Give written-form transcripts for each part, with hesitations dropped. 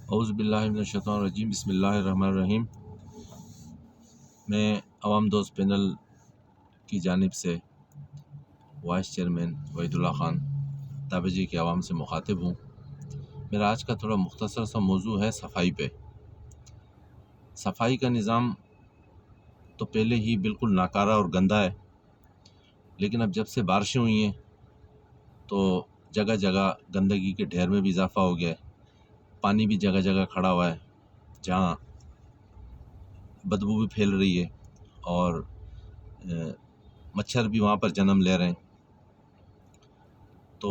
اعوذ باللہ من الشیطان الرجیم، بسم اللہ الرحمن الرحیم۔ میں عوام دوست پینل کی جانب سے وائس چیئرمین وحید اللہ خان تابجی کے عوام سے مخاطب ہوں۔ میرا آج کا تھوڑا مختصر سا موضوع ہے صفائی پہ۔ صفائی کا نظام تو پہلے ہی بالکل ناکارہ اور گندا ہے، لیکن اب جب سے بارشیں ہوئی ہیں تو جگہ جگہ گندگی کے ڈھیر میں بھی اضافہ ہو گیا ہے۔ پانی بھی جگہ جگہ کھڑا ہوا ہے جہاں بدبو بھی پھیل رہی ہے اور مچھر بھی وہاں پر جنم لے رہے ہیں۔ تو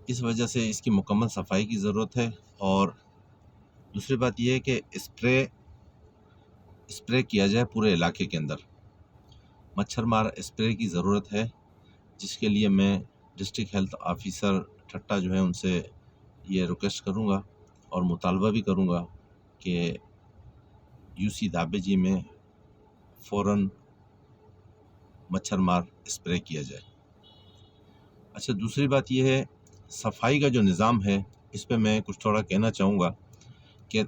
اس وجہ سے اس کی مکمل صفائی کی ضرورت ہے، اور دوسری بات یہ ہے کہ اسپرے کیا جائے پورے علاقے کے اندر۔ مچھر مار اسپرے کی ضرورت ہے، جس کے لیے میں ڈسٹرکٹ ہیلتھ آفیسر ٹھٹہ جو ہے ان سے یہ ریکویسٹ کروں گا اور مطالبہ بھی کروں گا کہ یو سی دابجی میں فوراً مچھر مار اسپرے کیا جائے۔ اچھا، دوسری بات یہ ہے صفائی کا جو نظام ہے، اس پہ میں کچھ تھوڑا کہنا چاہوں گا کہ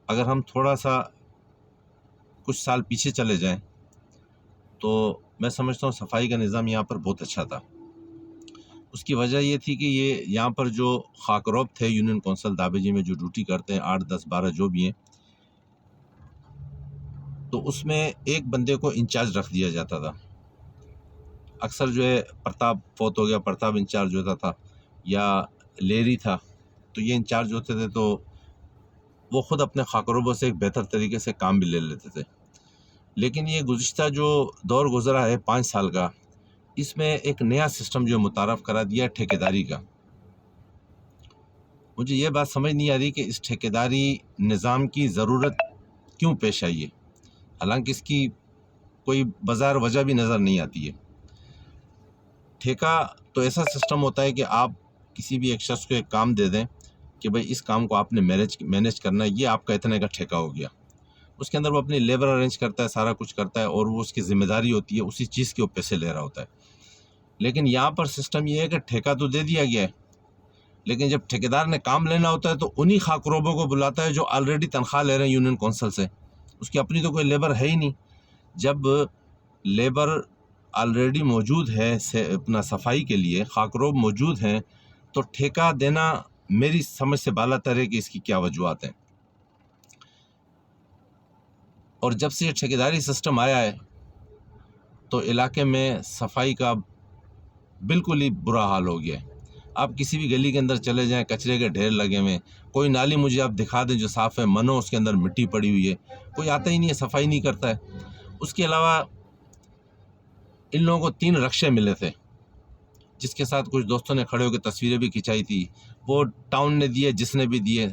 اگر ہم تھوڑا سا کچھ سال پیچھے چلے جائیں تو میں سمجھتا ہوں صفائی کا نظام یہاں پر بہت اچھا تھا۔ اس کی وجہ یہ تھی کہ یہ یہاں پر جو خاکروب تھے یونین کونسل دابجی میں جو ڈیوٹی کرتے ہیں 8 10 12 جو بھی ہیں، تو اس میں ایک بندے کو انچارج رکھ دیا جاتا تھا۔ اکثر جو ہے پرتاپ فوت ہو گیا، پرتاپ انچارج ہوتا تھا، یا لیری تھا، تو یہ انچارج ہوتے تھے، تو وہ خود اپنے خاکروبوں سے ایک بہتر طریقے سے کام بھی لے لیتے تھے۔ لیکن یہ گزشتہ جو دور گزرا ہے 5 سال کا، اس میں ایک نیا سسٹم جو متعارف کرا دیا ہے ٹھیکیداری کا۔ مجھے یہ بات سمجھ نہیں آ رہی کہ اس ٹھیکیداری نظام کی ضرورت کیوں پیش آئی ہے، حالانکہ اس کی کوئی بظاہر وجہ بھی نظر نہیں آتی ہے۔ ٹھیکہ تو ایسا سسٹم ہوتا ہے کہ آپ کسی بھی ایک شخص کو ایک کام دے دیں کہ بھائی اس کام کو آپ نے مینیج کرنا ہے، یہ آپ کا اتنے کا ٹھیکہ ہو گیا۔ اس کے اندر وہ اپنی لیبر ارینج کرتا ہے، سارا کچھ کرتا ہے، اور وہ اس کی ذمہ داری ہوتی ہے، اسی چیز کے وہ پیسے لے رہا ہوتا ہے۔ لیکن یہاں پر سسٹم یہ ہے کہ ٹھیکہ تو دے دیا گیا ہے، لیکن جب ٹھیکیدار نے کام لینا ہوتا ہے تو انہی خاکروبوں کو بلاتا ہے جو آلریڈی تنخواہ لے رہے ہیں یونین کونسل سے۔ اس کی اپنی تو کوئی لیبر ہے ہی نہیں۔ جب لیبر آلریڈی موجود ہے اپنا صفائی کے لیے، خاکروب موجود ہیں، تو ٹھیکہ دینا میری سمجھ سے بالا تر ہے کہ اس کی کیا وجوہات ہیں۔ اور جب سے یہ ٹھیکیداری سسٹم آیا ہے تو علاقے میں صفائی کا بالکل ہی برا حال ہو گیا ہے۔ آپ کسی بھی گلی کے اندر چلے جائیں، کچرے کے ڈھیر لگے ہوئے ہیں۔ کوئی نالی مجھے آپ دکھا دیں جو صاف ہے، منو اس کے اندر مٹی پڑی ہوئی ہے، کوئی آتا ہی نہیں ہے، صفائی نہیں کرتا ہے۔ اس کے علاوہ ان لوگوں کو 3 رکشے ملے تھے، جس کے ساتھ کچھ دوستوں نے کھڑے ہو کے تصویریں بھی کھنچائی تھی، وہ ٹاؤن نے دیے، جس نے بھی دیے۔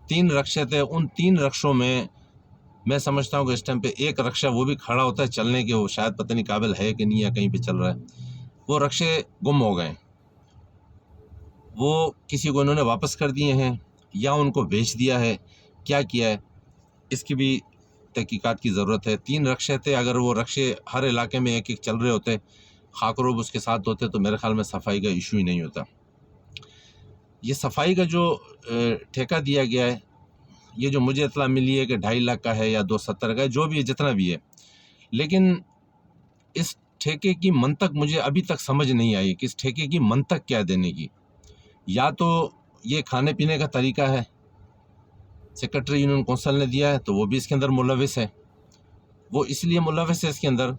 3 رکشے تھے، ان 3 رکشوں میں سمجھتا ہوں کہ اس ٹائم پہ ایک رکشہ وہ بھی کھڑا ہوتا ہے چلنے کے، وہ شاید پتہ نہیں قابل ہے کہ نہیں، یا کہیں پہ چل رہا ہے۔ وہ رکشے گم ہو گئے، وہ کسی کو انہوں نے واپس کر دیے ہیں یا ان کو بیچ دیا ہے، کیا کیا ہے، اس کی بھی تحقیقات کی ضرورت ہے۔ 3 رکشے تھے، اگر وہ رکشے ہر علاقے میں ایک ایک چل رہے ہوتے، خاکروب اس کے ساتھ ہوتے، تو میرے خیال میں صفائی کا ایشو ہی نہیں ہوتا۔ یہ صفائی کا جو ٹھیکہ دیا گیا ہے، یہ جو مجھے اطلاع ملی ہے کہ 2.5 لاکھ کا ہے یا 270 کا ہے، جو بھی ہے، جتنا بھی ہے، لیکن اس ٹھیکے کی منطق مجھے ابھی تک سمجھ نہیں آئی کہ اس ٹھیکے کی منطق کیا دینے کی۔ یا تو یہ کھانے پینے کا طریقہ ہے، سیکرٹری یونین کونسل نے دیا ہے تو وہ بھی اس کے اندر ملوث ہے۔ وہ اس لیے ملوث ہے اس کے اندر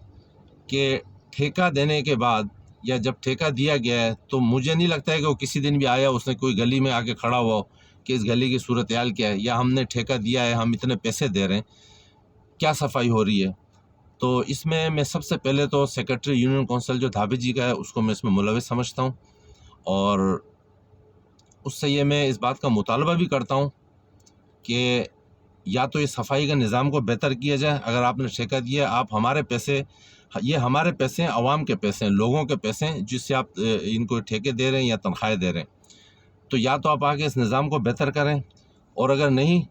کہ ٹھیکہ دینے کے بعد یا جب ٹھیکہ دیا گیا ہے تو مجھے نہیں لگتا ہے کہ وہ کسی دن بھی آیا، اس نے کوئی گلی میں آ کے کھڑا ہوا ہو کہ اس گلی کی صورتحال کیا ہے، یا ہم نے ٹھیکہ دیا ہے، ہم اتنے پیسے دے رہے ہیں، کیا صفائی ہو رہی ہے۔ تو اس میں سب سے پہلے تو سیکرٹری یونین کونسل جو دھابجی کا ہے، اس کو میں اس میں ملوث سمجھتا ہوں، اور اس سے یہ میں اس بات کا مطالبہ بھی کرتا ہوں کہ یا تو یہ صفائی کا نظام کو بہتر کیا جائے۔ اگر آپ نے ٹھیکہ دیا، آپ ہمارے پیسے، یہ ہمارے پیسے ہیں، عوام کے پیسے ہیں، لوگوں کے پیسے ہیں، جس سے آپ ان کو ٹھیکے دے رہے ہیں یا تنخواہیں دے رہے ہیں، تو یا تو آپ آگے اس نظام کو بہتر کریں، اور اگر نہیں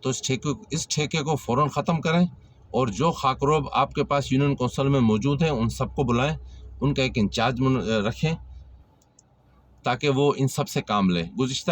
تو اس ٹھیکے کو فوراً ختم کریں، اور جو خاکروب آپ کے پاس یونین کونسل میں موجود ہیں ان سب کو بلائیں، ان کا ایک انچارج رکھیں تاکہ وہ ان سب سے کام لیں۔ گزشتہ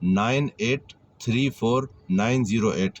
9834 908,